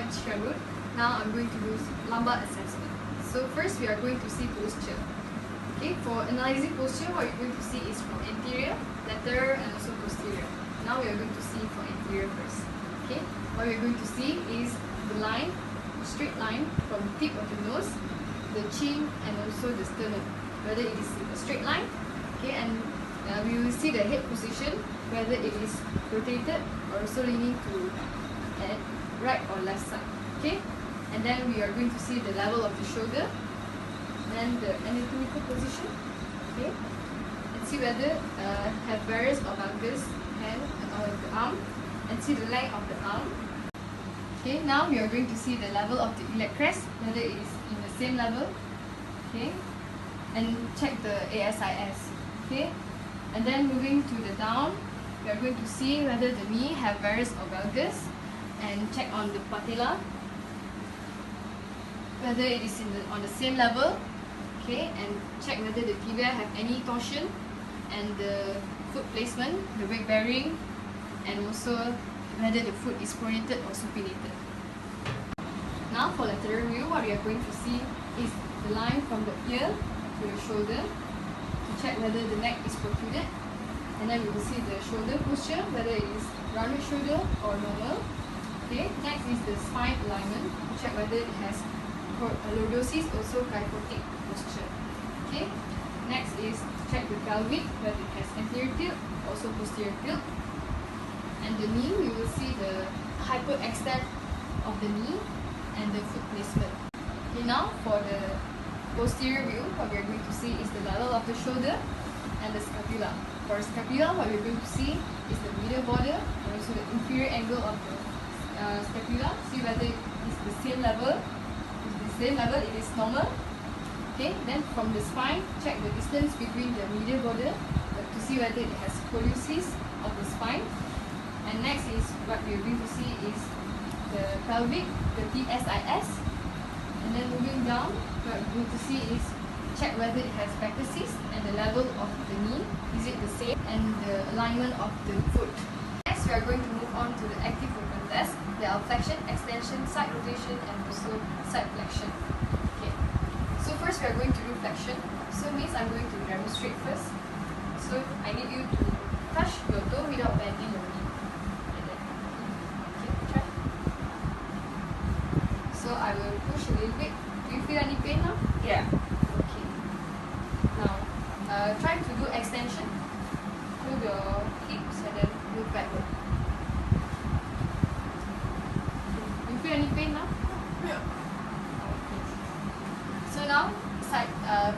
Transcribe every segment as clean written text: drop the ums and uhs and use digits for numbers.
I'm Sharud. Now I'm going to do lumbar assessment. So first we are going to see posture. Okay, for analyzing posture, what you're going to see is from anterior, lateral and also posterior. Now we are going to see for anterior first. Okay, what we're going to see is the line, straight line from the tip of the nose, the chin and also the sternum. Whether it is a straight line, okay, and we will see the head position, whether it is rotated or also leaning to right or left side. Okay, and then we are going to see the level of the shoulder and the anatomical position. Okay, and see whether have varus or valgus hand or the arm, and see the length of the arm. Okay, now we are going to see the level of the iliac crest, whether it is in the same level. Okay, and check the ASIS. Okay, and then moving to the down, we are going to see whether the knee have varus or valgus, and check on the patella, whether it is on the same level. Okay, and check whether the tibia have any torsion, and the foot placement, the weight bearing, and also whether the foot is pronated or supinated. Now for lateral view, what we are going to see is the line from the ear to the shoulder to check whether the neck is protruded, and then we will see the shoulder posture, whether it is rounded shoulder or normal. Okay, next is the spine alignment to check whether it has lordosis, also kyphotic posture. Okay, next is to check the pelvic, whether it has anterior tilt, also posterior tilt. And the knee, we will see the hyperextend of the knee and the foot placement. Okay, now for the posterior view, what we are going to see is the level of the shoulder and the scapula. For scapula, what we are going to see is the medial border and also the inferior angle of the scapula. See whether it is the same level. If the same level, it is normal. Okay, then from the spine, check the distance between the medial border to see whether it has scoliosis of the spine. And next is what we are going to see is the pelvic, the PSIS. And then moving down, what we're going to see is check whether it has backusis and the level of the knee, is it the same, and the alignment of the foot. Next, we are going to move on to the active movement test. There are flexion, extension, side rotation, and also side flexion. Okay. So first we are going to do flexion. So means I'm going to demonstrate first. So I need you to touch your toe without bending your knee. So I will push a little bit. Do you feel any pain now? Yeah. Okay. Now, try to do extension. Move your hips and then move backward. Do you feel any pain now? Yeah. Okay. So now, side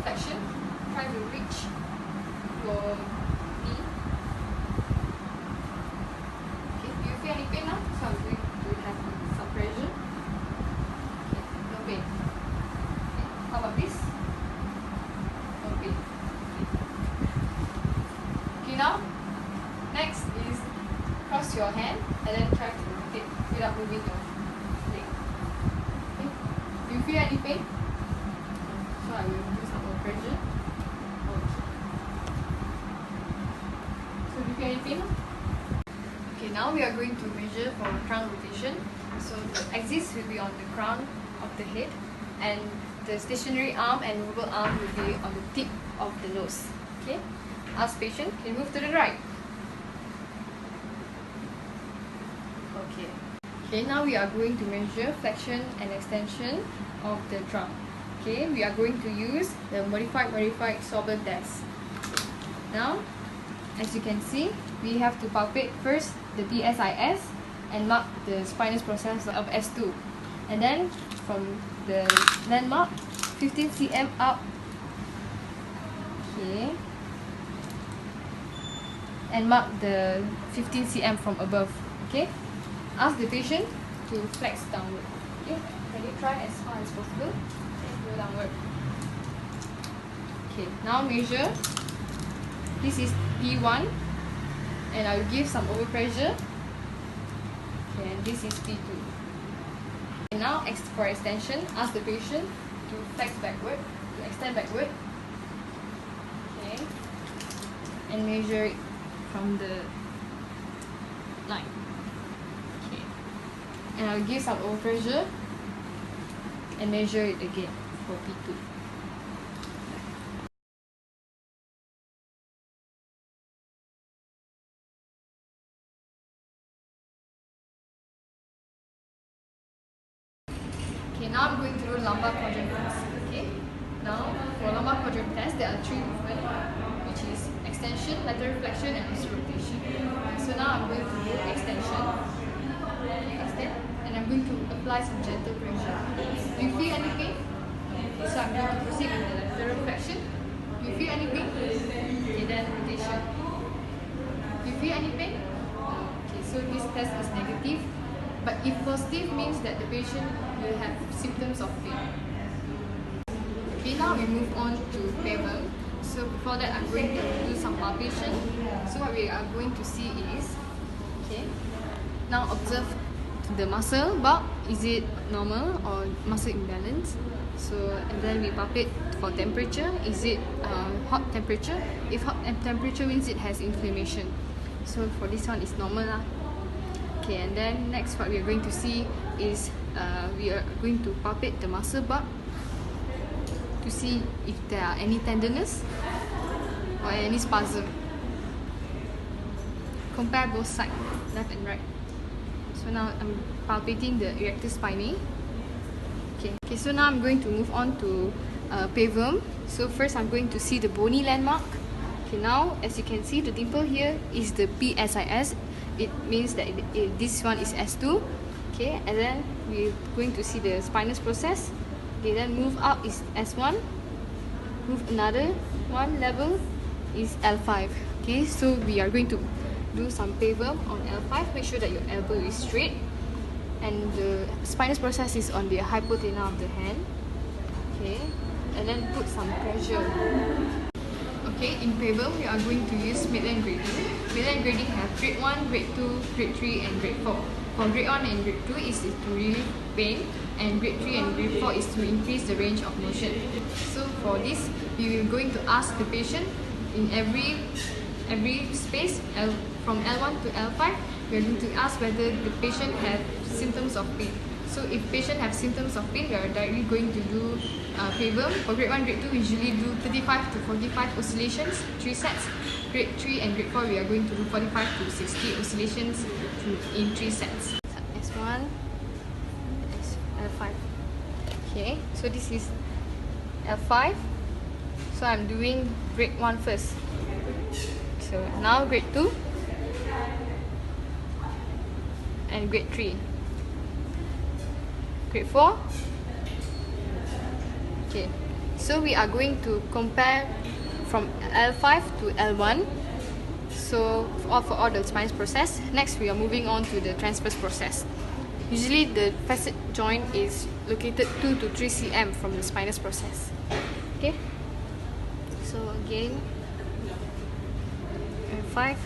flexion. Try to reach your knee. Okay. Do you feel any pain now? So I'm going to have some pressure. Okay. How about this? Okay. Okay, now next is cross your hand and then try to rotate without moving your leg. Okay. Do you feel any pain? So I will do some more pressure. Okay. So do you feel any pain? Okay, now we are going to measure for crown rotation. So the axis will be on the crown of the head, and the stationary arm and movable arm will be on the tip of the nose. Okay, ask patient, can move to the right. Okay. Okay, now we are going to measure flexion and extension of the trunk. Okay, we are going to use the modified Sauber test. Now, as you can see, we have to palpate first the PSIS and mark the spinous process of S2. And then from the landmark, 15 cm up. Okay. And mark the 15 cm from above. Okay. Ask the patient to flex downward. Okay. Can you try as far as possible? Go downward. Okay. Now measure. This is P1. And I will give some overpressure. Okay. And this is P2. Now, for extension, ask the patient to flex backward, to extend backward. Okay. And measure it from the line. Okay. and I'll give some over pressure and measure it again for P2. Okay, now I'm going to do lumbar quadrant test. Okay, now for lumbar quadrant test, there are 3 movements, which is extension, lateral flexion, and also rotation. So now I'm going to do extension, extend, and I'm going to apply some gentle pressure. Do you feel any pain? Okay, so I'm going to proceed with the lateral flexion. Do you feel any pain? Okay, then rotation. Do you feel any pain? Okay, so this test is negative. But if positive means that the patient will have symptoms of pain. Okay, now we move on to pavement. So before that, I'm going to do some palpation. So what we are going to see is, okay, now observe the muscle bulk. Is it normal or muscle imbalance? So and then we palpate for temperature. Is it hot temperature? If hot temperature means it has inflammation. So for this one, it's normal lah. Okay, and then next what we are going to see is we are going to palpate the muscle bulk to see if there are any tenderness or any spasm. Compare both sides, left and right. So now I'm palpating the erector spinae. Okay, so now I'm going to move on to pavum. So first I'm going to see the bony landmark. Okay, now as you can see, the dimple here is the PSIS. It means that this one is S2. Okay, and then we're going to see the spinous process. Okay, then move up is S1. Move another one level is L5. Okay, so we are going to do some pavum on L5. Make sure that your elbow is straight. And the spinous process is on the hypothenar of the hand. Okay, and then put some pressure. Okay, in pavum, we are going to use midland grading. Midland grading have grade 1, grade 2, grade 3 and grade 4. For grade 1 and grade 2 is to relieve pain, and grade 3 and grade 4 is to increase the range of motion. So for this, we are going to ask the patient in every space, from L1 to L5, we are going to ask whether the patient has symptoms of pain. So if patient have symptoms of pain, we are directly going to do pavum. For grade 1, grade 2, we usually do 35 to 45 oscillations, 3 sets. Grade 3 and grade 4, we are going to do 45 to 60 oscillations in 3 sets. S1, L5. Okay, so this is L5. So I'm doing grade 1 first. So now grade 2 and grade 3. Grade 4. Okay, so we are going to compare from L5 to L1. So for all the spinous process. Next, we are moving on to the transverse process. Usually the facet joint is located 2 to 3 cm from the spinous process. Okay, so again L5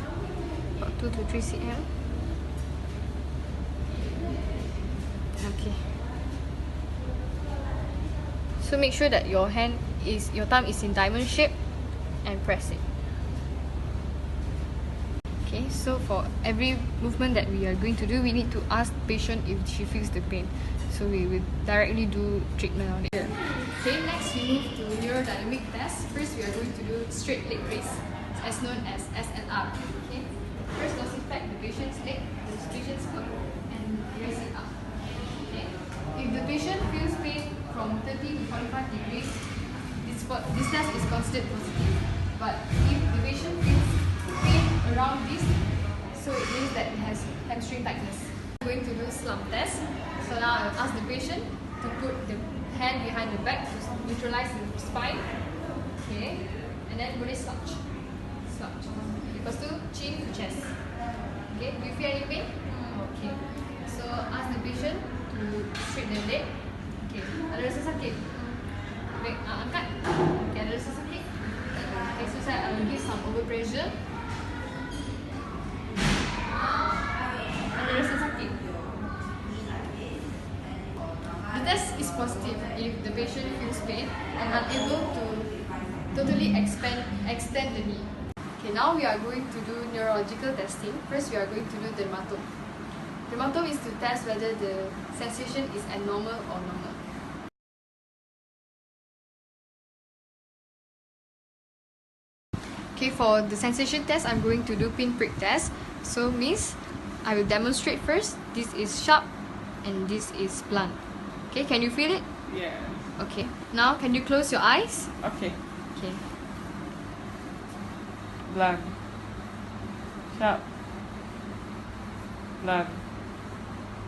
about 2 to 3 cm. Okay, so make sure that your thumb is in diamond shape and press it. Okay, so for every movement that we are going to do, we need to ask the patient if she feels the pain. So we will directly do treatment on it. Okay, next we move to neurodynamic test. First, we are going to do straight leg raise, as known as SLR. Okay, first dorsiflex the patient's leg, the patient's foot, and raise it up. Okay, if the patient feels pain from 30 to 45 degrees, this test is considered positive. But if the patient feels pain around this, so it means that it has hamstring tightness. I'm going to do slump test. So now I'll ask the patient to put the hand behind the back to neutralize the spine. Okay, and then boleh slouch. Slouch. Lepas tu chin to chest. Okay, do you feel any pain? Okay. So ask the patient to straight the leg. Okay, ada rasa sakit? Baik, angkat. Okay, ada rasa sakit? Okay, so I will give some over pressure. Ada rasa sakit? The test is positive if the patient feels pain and unable to totally extend the knee. Okay, now we are going to do neurological testing. First, we are going to do dermatome. The motto is to test whether the sensation is abnormal or normal. Okay, for the sensation test, I'm going to do pinprick test. So, Miss, I will demonstrate first. This is sharp and this is blunt. Okay, can you feel it? Yeah. Okay. Now, can you close your eyes? Okay. Okay. Blunt. Sharp. Blunt.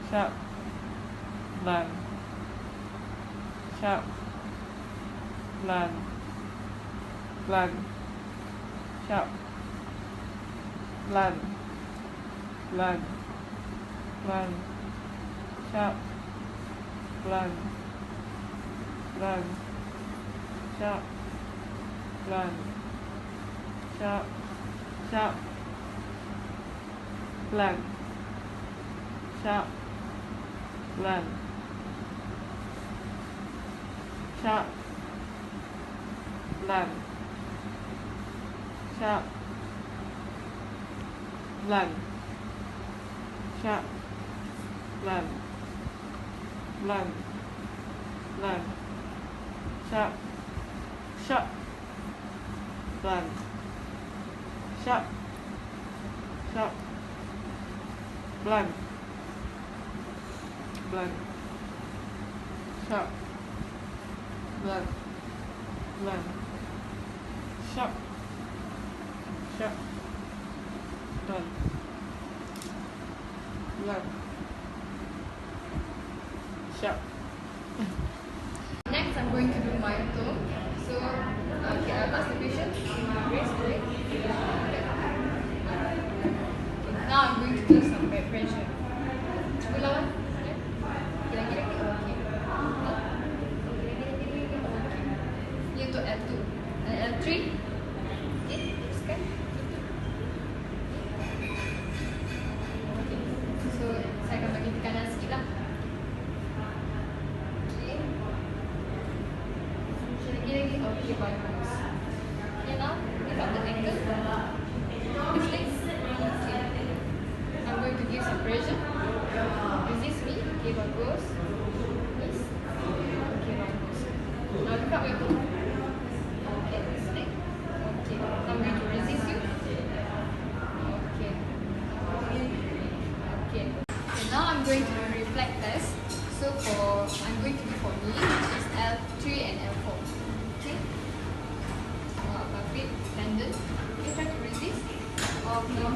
Sharp. Blunt. Sharp. Blunt. Blunt. Sharp. Blunt. Blunt. Blunt. Sharp. Blunt. Blunt. Sharp. Blunt. Sharp. Sharp. Blunt. Sharp. Blunt. Sharp. Blunt. Sharp. Blunt. Sharp. Blunt. Blunt. Blunt. Sharp. Sharp. Blunt. Sharp. Sharp. Blunt. Blunt. Sharp. Blunt. Blunt. Sharp. Sharp. Blunt. Blunt. Sharp. Next, I'm going to do my tone. So, okay, I'll ask the patient to raise the leg. Now I'm going to do some back pressure. Cuba lawan. Kira-kira okay. Ini untuk L2. L3. Okay, teruskan. Okay. So, saya akan bagi tekanan sikit lah. Okay. Lagi-lagi. Okay, bagus. Okay, now, lift up the ankle. This leg. Okay. I'm going to give some pressure. Resist me. Okay, bagus. Yes. Okay, bagus. Now look up your toe. Okay, this leg. Okay. Now I'm going to resist you. Okay. Okay. Okay, now I'm going to do reflex test. So I'm going to do for me, which is L3 and L4. Okay. Feet, tendon. Okay, try to resist. Okay.